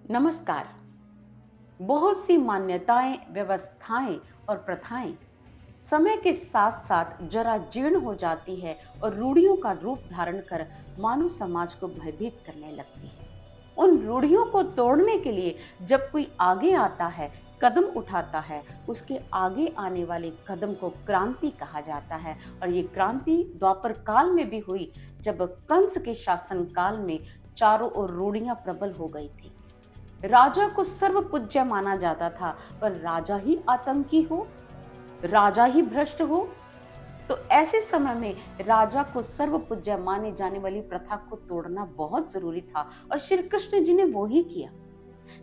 नमस्कार। बहुत सी मान्यताएं, व्यवस्थाएं और प्रथाएं समय के साथ साथ जरा जीर्ण हो जाती है और रूढ़ियों का रूप धारण कर मानव समाज को भयभीत करने लगती है। उन रूढ़ियों को तोड़ने के लिए जब कोई आगे आता है, कदम उठाता है, उसके आगे आने वाले कदम को क्रांति कहा जाता है। और ये क्रांति द्वापर काल में भी हुई, जब कंस के शासनकाल में चारों ओर रूढ़ियां प्रबल हो गई थी। राजा को सर्व पूज्य माना जाता था, पर राजा ही आतंकी हो, राजा ही भ्रष्ट हो, तो ऐसे समय में राजा को सर्व पूज्य माने जाने वाली प्रथा को तोड़ना बहुत जरूरी था। और श्री कृष्ण जी ने वो ही किया।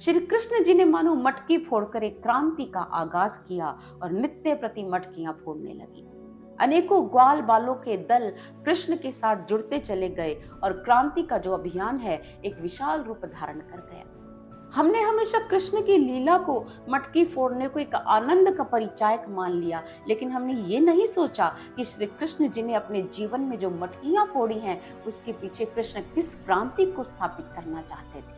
श्री कृष्ण जी ने मानो मटकी फोड़कर एक क्रांति का आगाज किया और नित्य प्रति मटकियां फोड़ने लगी। अनेकों ग्वाल बालों के दल कृष्ण के साथ जुड़ते चले गए और क्रांति का जो अभियान है एक विशाल रूप धारण कर गया। हमने हमेशा कृष्ण की लीला को, मटकी फोड़ने को एक आनंद का परिचायक मान लिया, लेकिन हमने ये नहीं सोचा कि श्री कृष्ण जी ने अपने जीवन में जो मटकियां फोड़ी हैं उसके पीछे कृष्ण किस क्रांति को स्थापित करना चाहते थे,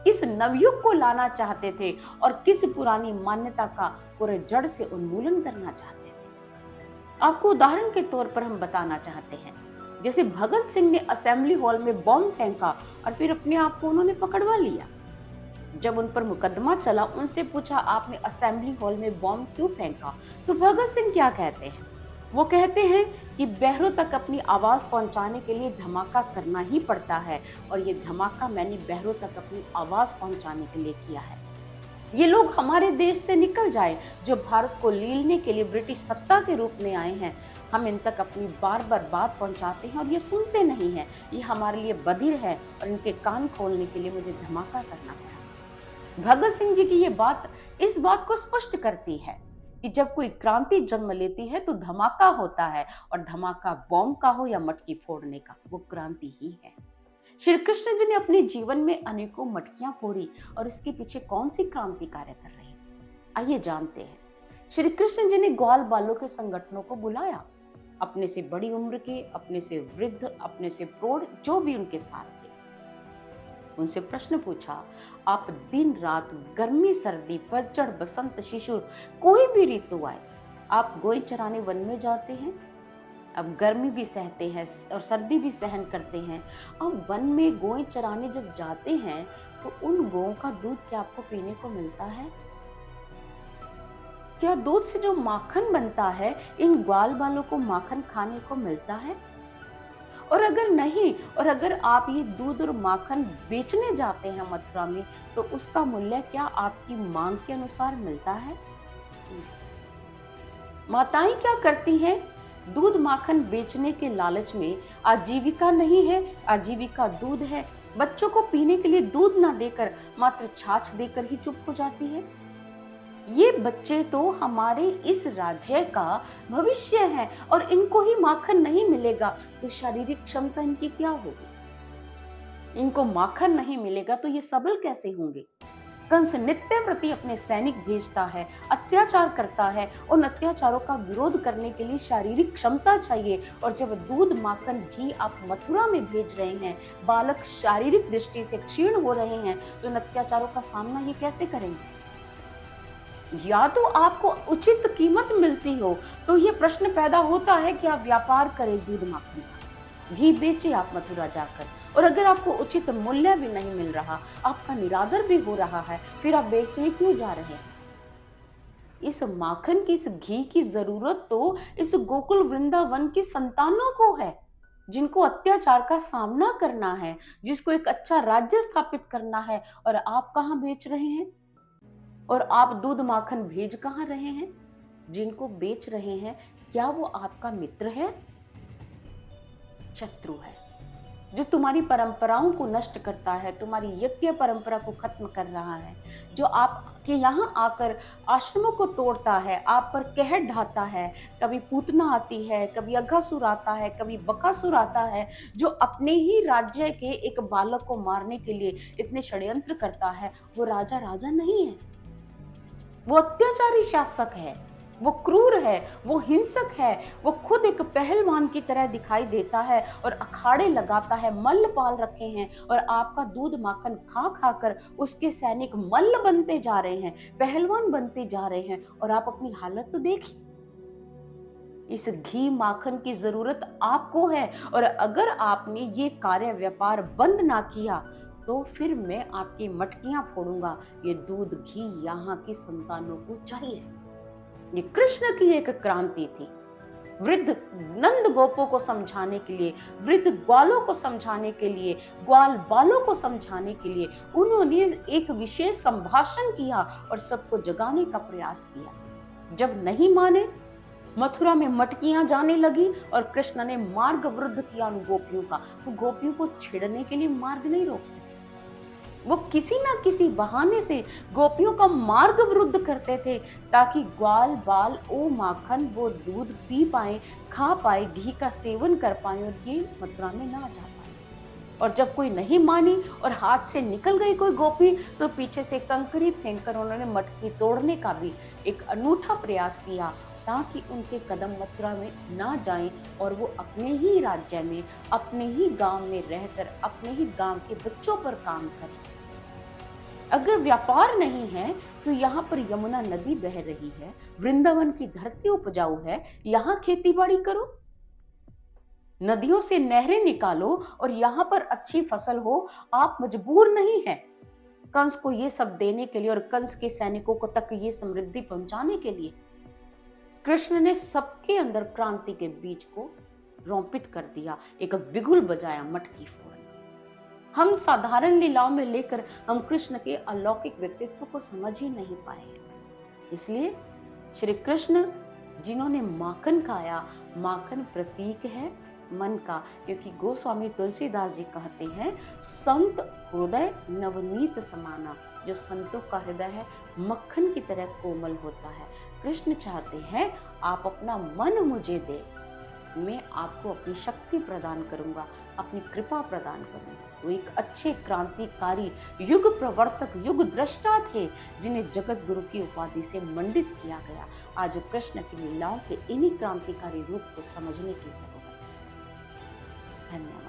किस नवयुग को लाना चाहते थे और किस पुरानी मान्यता का पूरे जड़ से उन्मूलन करना चाहते थे। आपको उदाहरण के तौर पर हम बताना चाहते हैं, जैसे भगत सिंह ने असेंबली हॉल में बॉम्ब फेंका और फिर अपने आप को उन्होंने पकड़वा लिया। जब उन पर मुकदमा चला, उनसे पूछा आपने असेंबली हॉल में बॉम्ब क्यों फेंका, तो भगत सिंह क्या कहते हैं? वो कहते हैं कि बहरों तक अपनी आवाज पहुंचाने के लिए धमाका करना ही पड़ता है, और ये धमाका मैंने बहरों तक अपनी आवाज पहुंचाने के लिए किया है। ये लोग हमारे देश से निकल जाए जो भारत को लीलने के लिए ब्रिटिश सत्ता के रूप में आए हैं। हम इन तक अपनी बार बार बात पहुंचाते हैं और ये सुनते नहीं हैं। ये हमारे लिए बधिर है और इनके कान खोलने के लिए मुझे धमाका करना पड़ा। भगत सिंह जी की ये बात इस बात को स्पष्ट करती है कि जब कोई क्रांति जन्म लेती है तो धमाका होता है, और धमाका बॉम्ब का हो या मटकी फोड़ने का, वो क्रांति ही है। श्री कृष्ण जी ने अपने जीवन में अनेकों मटकियां फोड़ी, और इसके पीछे कौन सी क्रांति कार्य कर रही है, आइए जानते हैं। श्री कृष्ण जी ने ग्वाल बालों के संगठनों को बुलाया, अपने से बड़ी उम्र के, अपने से वृद्ध, अपने से प्रौढ़, जो भी उनके साथ थे। उनसे प्रश्न पूछा, आप दिन रात, गर्मी सर्दी, पतझड़ बसंत शिशिर, कोई भी ऋतु आए, आप गोई चराने वन में जाते हैं। अब गर्मी भी सहते हैं और सर्दी भी सहन करते हैं। अब वन में गोई चराने जब जाते हैं तो उन गौओं का दूध क्या आपको पीने को मिलता है? क्या दूध से जो माखन बनता है, इन ग्वाल बालों को माखन खाने को मिलता है? और अगर नहीं, और अगर आप ये दूध और माखन बेचने जाते हैं मथुरा में, तो उसका मूल्य क्या आपकी मांग के अनुसार मिलता है? माताएं क्या करती हैं? दूध माखन बेचने के लालच में, आजीविका नहीं है, आजीविका दूध है, बच्चों को पीने के लिए दूध ना देकर मात्र छाछ देकर ही चुप हो जाती है। ये बच्चे तो हमारे इस राज्य का भविष्य है, और इनको ही माखन नहीं मिलेगा तो शारीरिक क्षमता इनकी क्या होगी? इनको माखन नहीं मिलेगा तो ये सबल कैसे होंगे? कंस नित्य प्रति अपने सैनिक भेजता है, अत्याचार करता है। उन अत्याचारों का विरोध करने के लिए शारीरिक क्षमता चाहिए, और जब दूध माखन घी आप मथुरा में भेज रहे हैं, बालक शारीरिक दृष्टि से क्षीण हो रहे हैं, तो इन अत्याचारों का सामना ये कैसे करेंगे? या तो आपको उचित कीमत मिलती हो, तो ये प्रश्न पैदा होता है कि आप व्यापार करें दूध माखन का, घी बेचे आप मथुरा जाकर। और अगर आपको उचित मूल्य भी नहीं मिल रहा, आपका निरादर भी हो रहा है, फिर आप बेचने क्यों जा रहे हैं? इस माखन की, इस घी की जरूरत तो इस गोकुल वृंदावन की संतानों को है, जिनको अत्याचार का सामना करना है, जिसको एक अच्छा राज्य स्थापित करना है। और आप कहाँ बेच रहे हैं? और आप दूध माखन भेज कहाँ रहे हैं? जिनको बेच रहे हैं, क्या वो आपका मित्र है? शत्रु है, जो तुम्हारी परंपराओं को नष्ट करता है, तुम्हारी यज्ञ परंपरा को खत्म कर रहा है, जो आपके यहाँ आकर आश्रमों को तोड़ता है, आप पर कहर ढाता है। कभी पूतना आती है, कभी अघासुर आता है, कभी बकासुर आता है, जो अपने ही राज्य के एक बालक को मारने के लिए इतने षड्यंत्र करता है। वो राजा राजा नहीं है, वो अत्याचारी शासक है। वो क्रूर है, वो हिंसक है, वो खुद एक पहलवान की तरह दिखाई देता है और अखाड़े लगाता है, मल्ल पाल रखे हैं और आपका दूध माखन खा खाकर उसके सैनिक मल्ल बनते जा रहे हैं, पहलवान बनते जा रहे हैं और आप अपनी हालत तो देखिए। इस घी माखन की जरूरत आपको है और अगर आपने ये कार्य व्यापार बंद ना किया तो फिर मैं आपकी मटकियां फोड़ूंगा। ये दूध घी यहाँ की संतानों को चाहिए। ये कृष्ण की एक क्रांति थी। वृद्ध नंद गोपों को समझाने के लिए, वृद्ध ग्वालों को समझाने के लिए, ग्वाल बालों को समझाने के लिए उन्होंने एक विशेष संभाषण किया और सबको जगाने का प्रयास किया। जब नहीं माने, मथुरा में मटकियां जाने लगी और कृष्ण ने मार्ग वृद्ध किया उन गोपियों का। वो गोपियों को छेड़ने के लिए मार्ग नहीं रोकते, वो किसी ना किसी बहाने से गोपियों का मार्ग वृद्ध करते थे ताकि ग्वाल बाल ओ माखन वो दूध पी पाए, खा पाए, घी का सेवन कर पाए और ये मथुरा में ना जा पाए। और जब कोई नहीं मानी और हाथ से निकल गई कोई गोपी तो पीछे से कंकरी फेंककर उन्होंने मटकी तोड़ने का भी एक अनूठा प्रयास किया ताकि उनके कदम मथुरा में ना जाएं और वो अपने ही राज्य में, अपने ही गांव में रहकर अपने ही गांव के बच्चों पर काम करें। अगर व्यापार नहीं है तो यहाँ पर यमुना नदी बह रही है, वृंदावन की धरती उपजाऊ है, यहाँ खेती बाड़ी करो, नदियों से नहरें निकालो और यहाँ पर अच्छी फसल हो। आप मजबूर नहीं है कंस को ये सब देने के लिए और कंस के सैनिकों को तक ये समृद्धि पहुंचाने के लिए। कृष्ण ने सबके अंदर क्रांति के बीज को रोपित कर दिया, एक बिगुल बजाया मटकी फोड़ना। हम साधारण लीलाओं में लेकर हम कृष्ण के अलौकिक व्यक्तित्व को समझ ही नहीं पाए। इसलिए श्री कृष्ण जिन्होंने माखन खाया, माखन प्रतीक है मन का, क्योंकि गोस्वामी तुलसीदास जी कहते हैं संत हृदय नवनीत समाना। जो संतों का हृदय है मक्खन की तरह कोमल होता है। कृष्ण चाहते हैं आप अपना मन मुझे दे, मैं आपको अपनी शक्ति प्रदान करूंगा, अपनी कृपा प्रदान करूंगा। वो एक अच्छे क्रांतिकारी युग प्रवर्तक, युग दृष्टा थे जिन्हें जगत गुरु की उपाधि से मंडित किया गया। आज कृष्ण की लीलाओं के इन्हीं क्रांतिकारी रूप को समझने की जरूरत है। धन्यवाद।